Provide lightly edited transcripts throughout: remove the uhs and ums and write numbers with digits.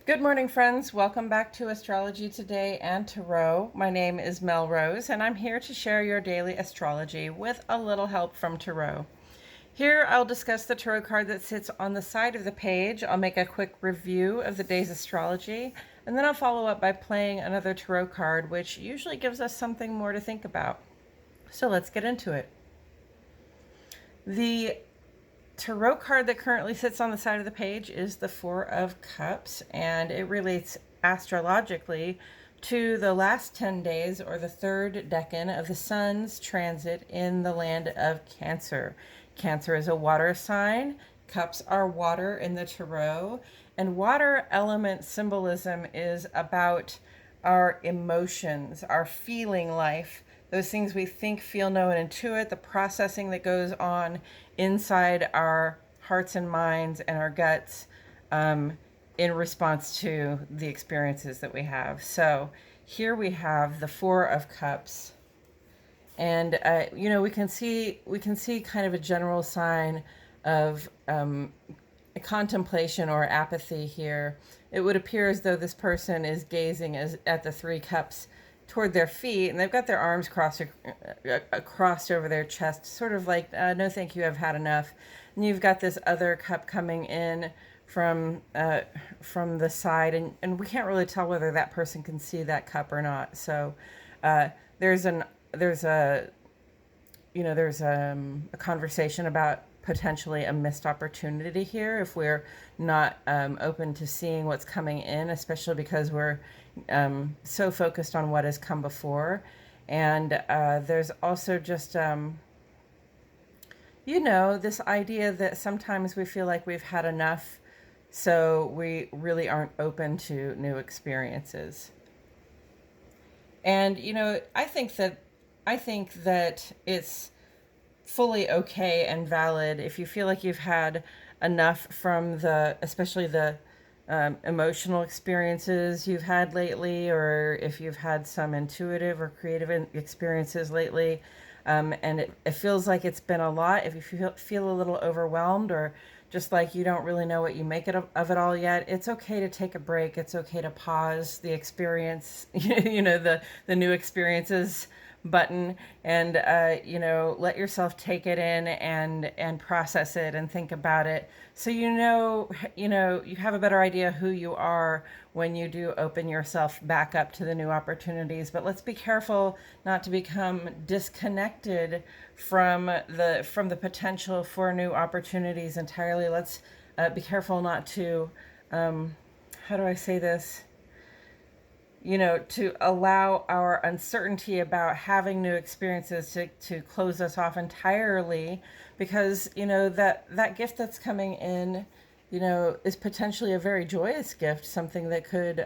Good morning, friends. Welcome back to Astrology Today and Tarot. My name is Mel Rose, and I'm here to share your daily astrology with a little help from Tarot. Here, I'll discuss the tarot card that sits on the side of the page. I'll make a quick review of the day's astrology, and then I'll follow up by playing another tarot card, which usually gives us something more to think about. So let's get into it. The tarot card that currently sits on the side of the page is the Four of Cups, and it relates astrologically to the last 10 days or the third decan of the sun's transit in the land of Cancer. Cancer is a water sign. Cups are water in the tarot, and water element symbolism is about our emotions, our feeling life, those things we think, feel, know, and intuit, the processing that goes on inside our hearts and minds and our guts in response to the experiences that we have. So here we have the Four of Cups, and we can see kind of a general sign of a contemplation or apathy here. It would appear as though this person is gazing at the three cups toward their feet, and they've got their arms crossed over their chest, sort of like, no thank you, I've had enough. And you've got this other cup coming in from the side, and we can't really tell whether that person can see that cup or not. So there's a conversation about potentially a missed opportunity here if we're not open to seeing what's coming in, especially because we're so focused on what has come before. And there's also just this idea that sometimes we feel like we've had enough, so we really aren't open to new experiences. And I think that it's fully okay and valid if you feel like you've had enough from especially the emotional experiences you've had lately, or if you've had some intuitive or creative experiences lately, and it feels like it's been a lot. If you feel a little overwhelmed, or just like you don't really know what you make of it all yet, it's okay to take a break. It's okay to pause the experience, the new experiences button, and let yourself take it in and process it and think about it, so you have a better idea who you are when you do open yourself back up to the new opportunities. But let's be careful not to become disconnected from the potential for new opportunities entirely. Let's be careful not to how do I say this, to allow our uncertainty about having new experiences to close us off entirely, because that gift that's coming in is potentially a very joyous gift, something that could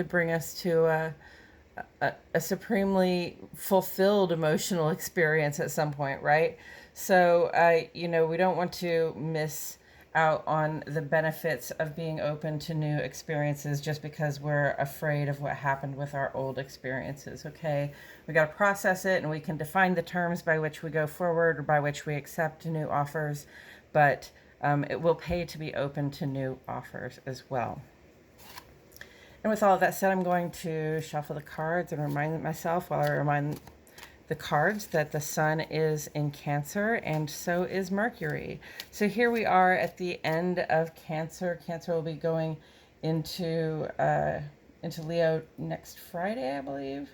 bring us to a supremely fulfilled emotional experience at some point, right? So we don't want to miss out on the benefits of being open to new experiences just because we're afraid of what happened with our old experiences. Okay, we got to process it, and we can define the terms by which we go forward or by which we accept new offers, but it will pay to be open to new offers as well. And with all of that said, I'm going to shuffle the cards and remind myself, while I remind the cards, that the sun is in Cancer, and so is Mercury. So here we are at the end of Cancer. Cancer will be going into Leo next Friday, I believe.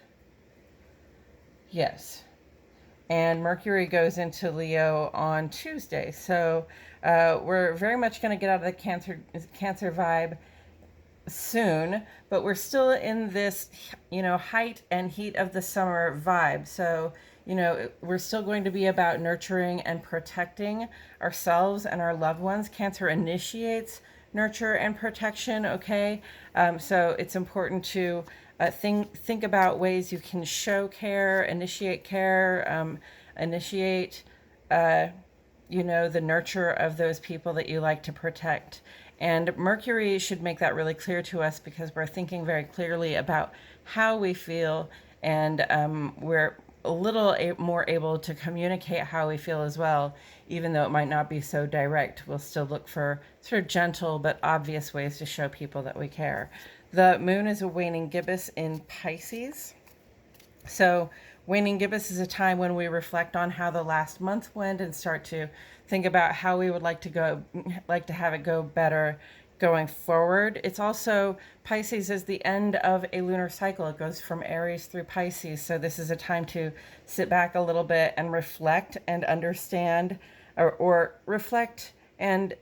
Yes. And Mercury goes into Leo on Tuesday. So we're very much going to get out of the Cancer vibe soon, but we're still in this height and heat of the summer vibe. So we're still going to be about nurturing and protecting ourselves and our loved ones. Cancer initiates nurture and protection. Okay, so it's important to think about ways you can show care, initiate care, initiate the nurture of those people that you like to protect. And Mercury should make that really clear to us, because we're thinking very clearly about how we feel, and we're a little more able to communicate how we feel as well, even though it might not be so direct. We'll still look for sort of gentle but obvious ways to show people that we care. The moon is a waning gibbous in Pisces. So waning gibbous is a time when we reflect on how the last month went and start to think about how we would like to have it go better going forward. It's also, Pisces is the end of a lunar cycle. It goes from Aries through Pisces. So this is a time to sit back a little bit and reflect and understand, or reflect and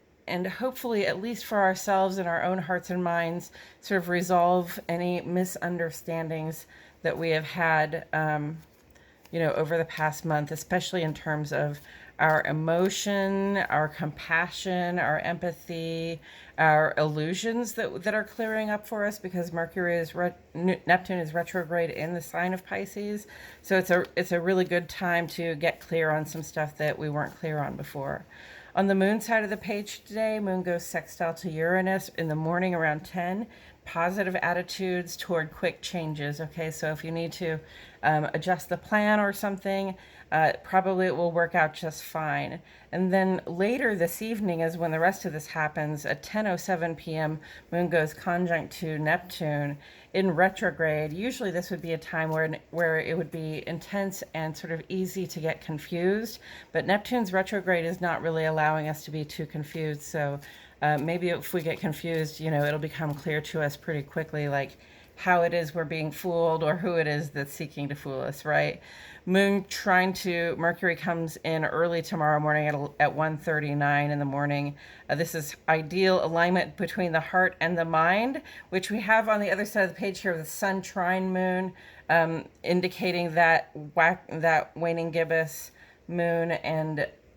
hopefully, at least for ourselves and our own hearts and minds, sort of resolve any misunderstandings that we have had, over the past month, especially in terms of our emotion, our compassion, our empathy, our illusions that are clearing up for us, because Neptune is retrograde in the sign of Pisces. So it's a really good time to get clear on some stuff that we weren't clear on before. On the moon side of the page today, moon goes sextile to Uranus in the morning around 10. Positive attitudes toward quick changes. Okay, so if you need to adjust the plan or something, probably it will work out just fine. And then later this evening is when the rest of this happens. At 10:07 p.m., moon goes conjunct to Neptune in retrograde. Usually this would be a time where it would be intense and sort of easy to get confused, but Neptune's retrograde is not really allowing us to be too confused. So maybe if we get confused, it'll become clear to us pretty quickly, like how it is we're being fooled or who it is that's seeking to fool us, right? Moon trine to Mercury comes in early tomorrow morning at 1:39 in the morning. This is ideal alignment between the heart and the mind, which we have on the other side of the page here with Sun trine Moon, indicating that waning gibbous moon,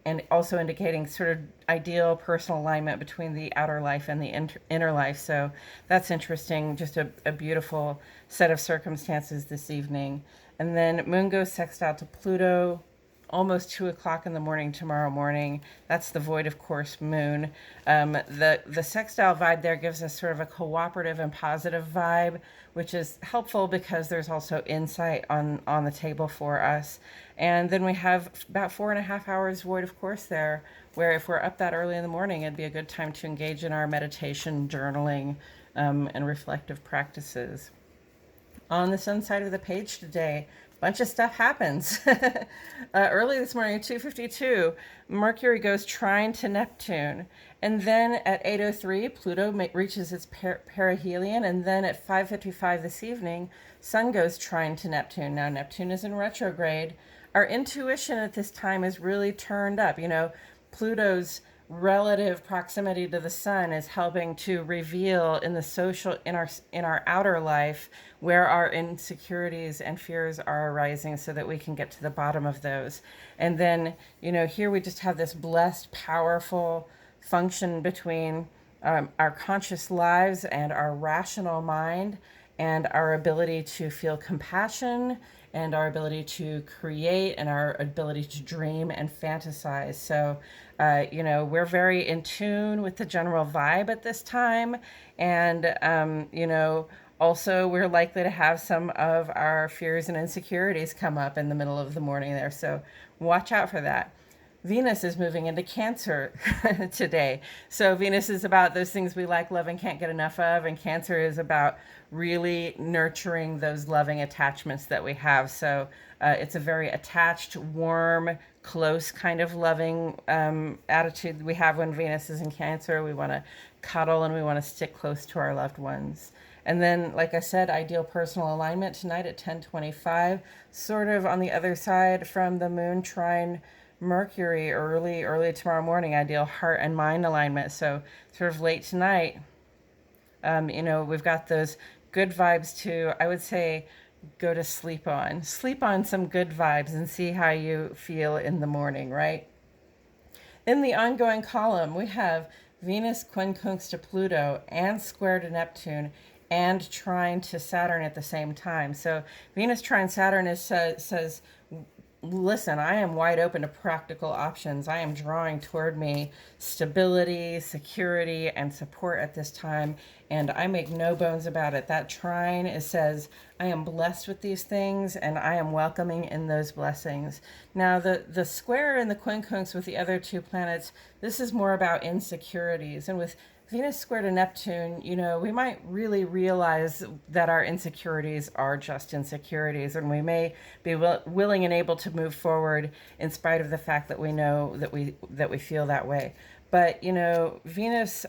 and also indicating sort of ideal personal alignment between the outer life and the inner life. So that's interesting, just a beautiful set of circumstances this evening. And then moon goes sextile to Pluto almost 2 o'clock in the morning tomorrow morning. That's the void of course moon. The sextile vibe there gives us sort of a cooperative and positive vibe, which is helpful because there's also insight on the table for us. And then we have about 4.5 hours void of course there, where if we're up that early in the morning, it'd be a good time to engage in our meditation, journaling, and reflective practices. On the sun side of the page today, a bunch of stuff happens. Early this morning at 2:52, Mercury goes trine to Neptune. And then at 8:03, Pluto reaches its perihelion. And then at 5:55 this evening, Sun goes trine to Neptune. Now, Neptune is in retrograde. Our intuition at this time is really turned up. Pluto's relative proximity to the sun is helping to reveal in our outer life where our insecurities and fears are arising, so that we can get to the bottom of those. And then here we just have this blessed, powerful function between our conscious lives and our rational mind, and our ability to feel compassion, and our ability to create, and our ability to dream and fantasize. So, we're very in tune with the general vibe at this time. And, also we're likely to have some of our fears and insecurities come up in the middle of the morning there. So watch out for that. Venus is moving into Cancer today. So Venus is about those things we like, love, and can't get enough of. And Cancer is about really nurturing those loving attachments that we have. So it's a very attached, warm, close kind of loving attitude we have when Venus is in Cancer. We want to cuddle and we want to stick close to our loved ones. And then, like I said, ideal personal alignment tonight at 10:25, sort of on the other side from the moon trine Mercury early tomorrow morning, ideal heart and mind alignment. So sort of late tonight, we've got those good vibes to, I would say, go to sleep on some good vibes and see how you feel in the morning, right? In the ongoing column, we have Venus quincunx to Pluto and square to Neptune and trine to Saturn at the same time. So Venus trine Saturn says listen, I am wide open to practical options. I am drawing toward me stability, security, and support at this time. And I make no bones about it. That trine, it says, I am blessed with these things and I am welcoming in those blessings. Now, the square in the quincunx with the other two planets, this is more about insecurities. And with Venus square to Neptune, you know, we might really realize that our insecurities are just insecurities, and we may be willing and able to move forward in spite of the fact that we know that we feel that way. But, you know, Venus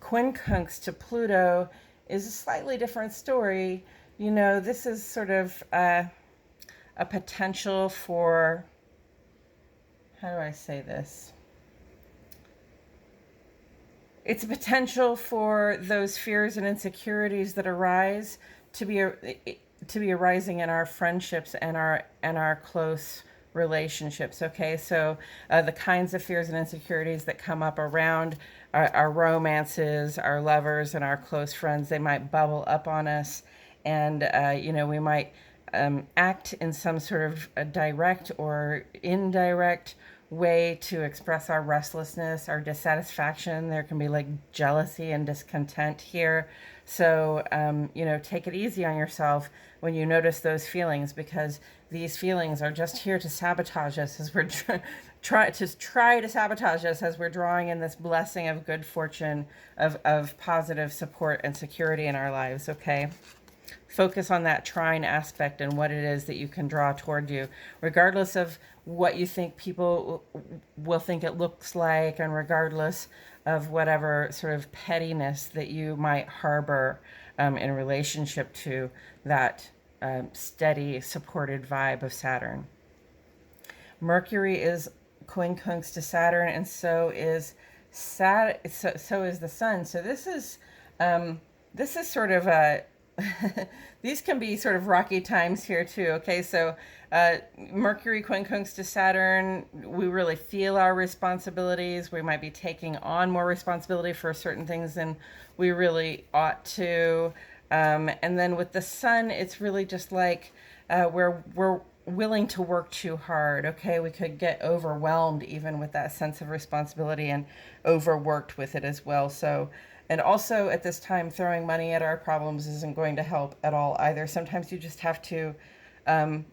quincunx to Pluto is a slightly different story. You know, this is sort of a potential for, how do I say this? It's a potential for those fears and insecurities that arise to be arising in our friendships and our close relationships. Okay, so the kinds of fears and insecurities that come up around our romances, our lovers, and our close friends, they might bubble up on us, and you know, we might act in some sort of a direct or indirect way to express our restlessness, our dissatisfaction. There can be like jealousy and discontent here. So, you know, take it easy on yourself when you notice those feelings, because these feelings are just here to sabotage us as we're try to sabotage us as we're drawing in this blessing of good fortune, of positive support and security in our lives. Okay. Focus on that trine aspect and what it is that you can draw toward you, regardless of what you think people will think it looks like, and regardless of whatever sort of pettiness that you might harbor in relationship to that steady, supported vibe of Saturn. Mercury is quincunx to Saturn, and so is so is the Sun. So this is sort of a these can be sort of rocky times here too. Okay, so Mercury quincunx to Saturn, we really feel our responsibilities. We might be taking on more responsibility for certain things than we really ought to. And then with the Sun, it's really just like we're willing to work too hard. Okay, we could get overwhelmed even with that sense of responsibility and overworked with it as well. So, and also at this time, throwing money at our problems isn't going to help at all either. Sometimes you just have to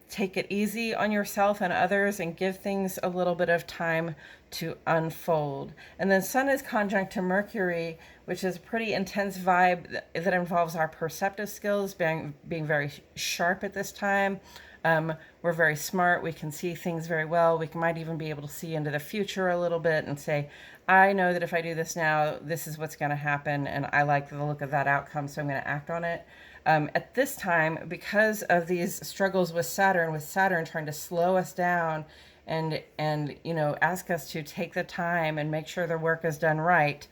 take it easy on yourself and others and give things a little bit of time to unfold. And then Sun is conjunct to Mercury, which is a pretty intense vibe that involves our perceptive skills being very sharp at this time. We're very smart. We can see things very well. We might even be able to see into the future a little bit and say, I know that if I do this now, this is what's going to happen, and I like the look of that outcome, so I'm going to act on it. At this time, because of these struggles with Saturn trying to slow us down and you know, ask us to take the time and make sure the work is done right,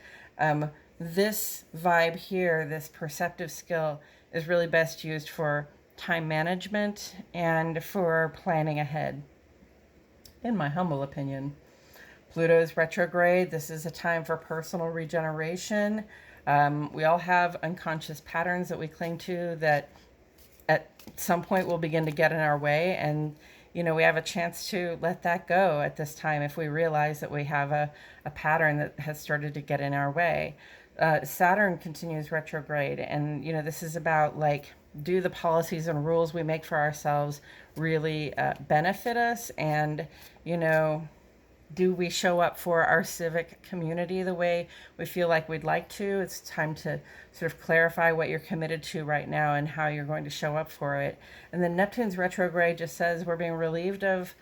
this vibe here, this perceptive skill, is really best used for time management and for planning ahead, in my humble opinion. Pluto's retrograde. This is a time for personal regeneration. We all have unconscious patterns that we cling to that at some point will begin to get in our way, and you know, we have a chance to let that go at this time if we realize that we have a pattern that has started to get in our way. Saturn continues retrograde, and you know, this is about like, do the policies and rules we make for ourselves really benefit us? And you know, do we show up for our civic community the way we feel like we'd like to? It's time to sort of clarify what you're committed to right now and how you're going to show up for it. And then Neptune's retrograde just says we're being relieved of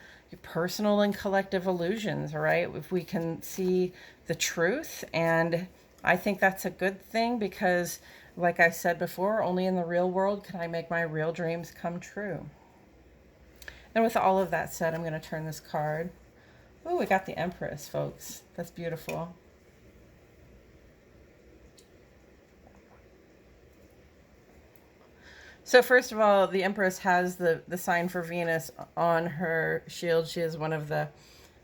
personal and collective illusions, all right? If we can see the truth, and I think that's a good thing, because like I said before, only in the real world can I make my real dreams come true. And with all of that said, I'm going to turn this card. Oh, we got the Empress, folks. That's beautiful. So first of all, the Empress has the sign for Venus on her shield. She is one of the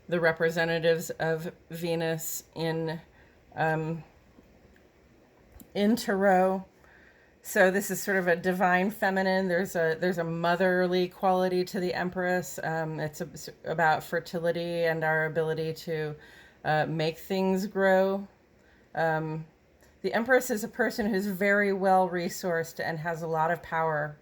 representatives of Venus in Tarot. So this is sort of a divine feminine. There's a motherly quality to the Empress. It's about fertility and our ability to make things grow. The Empress is a person who's very well resourced and has a lot of power,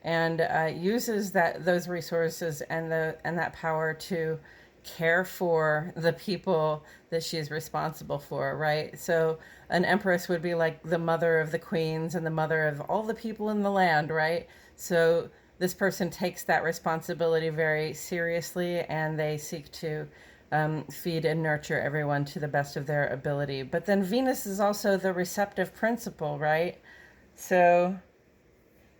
and uses those resources and that power to care for the people that she's responsible for, right? So an empress would be like the mother of the queens and the mother of all the people in the land, right? So this person takes that responsibility very seriously, and they seek to feed and nurture everyone to the best of their ability. But then Venus is also the receptive principle, right? So,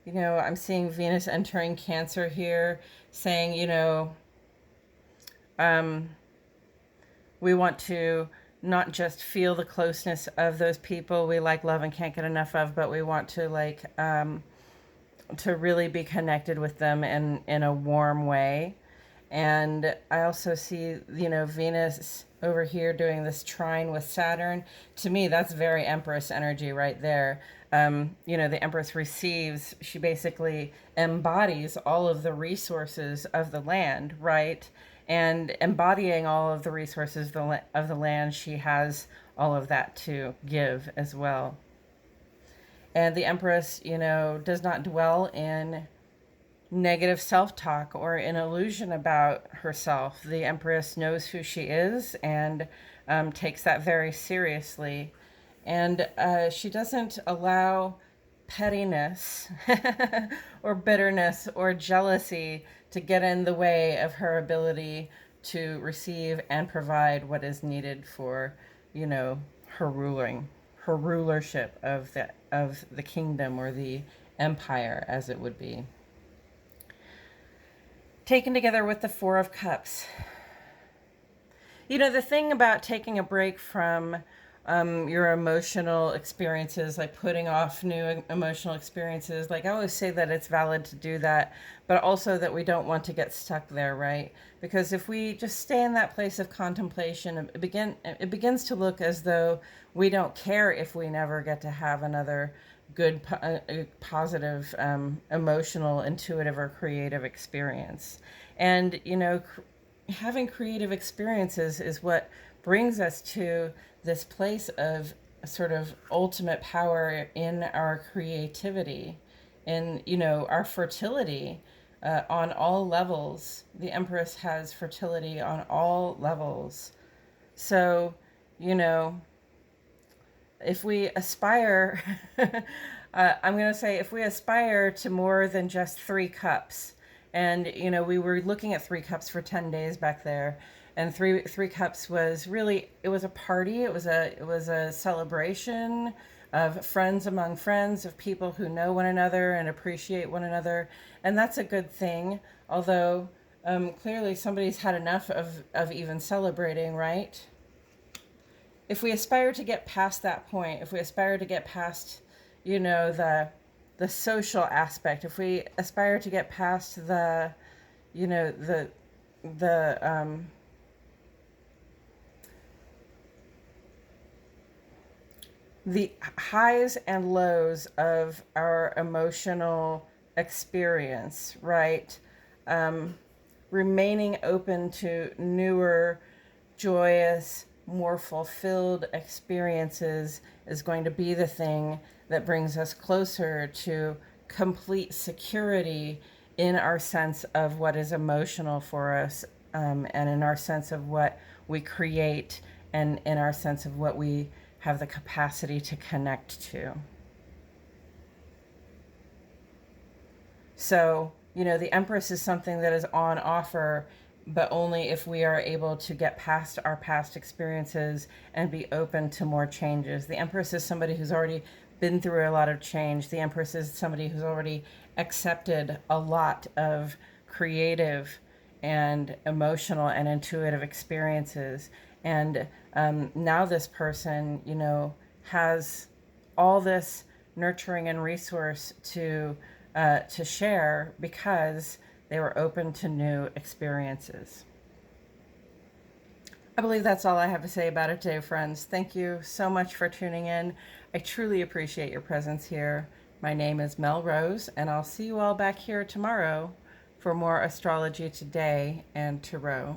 I'm seeing Venus entering Cancer here, saying, we want to not just feel the closeness of those people we like, love, and can't get enough of, but we want to to really be connected with them in a warm way. And I also see, Venus over here doing this trine with Saturn. To me, that's very Empress energy right there. The Empress receives, she basically embodies all of the resources of the land, right? And embodying all of the resources of the land, she has all of that to give as well. And the Empress, does not dwell in negative self-talk or an illusion about herself. The Empress knows who she is and takes that very seriously. And she doesn't allow pettiness or bitterness or jealousy to get in the way of her ability to receive and provide what is needed for, her rulership of the kingdom, or the empire, as it would be. Taken together with the Four of Cups. The thing about taking a break from your emotional experiences, like putting off new emotional experiences, like I always say that it's valid to do that, but also that we don't want to get stuck there, right? Because if we just stay in that place of contemplation, it begins to look as though we don't care if we never get to have another good, positive, emotional, intuitive, or creative experience. And, having creative experiences is what brings us to this place of sort of ultimate power in our creativity, in, our fertility on all levels. The Empress has fertility on all levels. So, if we aspire, I'm going to say, if we aspire to more than just 3 cups, and, we were looking at 3 cups for 10 days back there, and three cups was really, it was a party. It was a celebration of friends among friends, of people who know one another and appreciate one another. And that's a good thing. Although, clearly somebody's had enough of even celebrating, right? If we aspire to get past that point, if we aspire to get past, the social aspect, if we aspire to get past the highs and lows of our emotional experience, right? Remaining open to newer, joyous, more fulfilled experiences is going to be the thing that brings us closer to complete security in our sense of what is emotional for us, and in our sense of what we create, and in our sense of what we have the capacity to connect to. So, the Empress is something that is on offer, but only if we are able to get past our past experiences and be open to more changes. The Empress is somebody who's already been through a lot of change. The Empress is somebody who's already accepted a lot of creative and emotional and intuitive experiences. And now this person, has all this nurturing and resource to share, because they were open to new experiences. I believe that's all I have to say about it today, friends. Thank you so much for tuning in. I truly appreciate your presence here. My name is Mel Rose, and I'll see you all back here tomorrow for more Astrology Today and Tarot.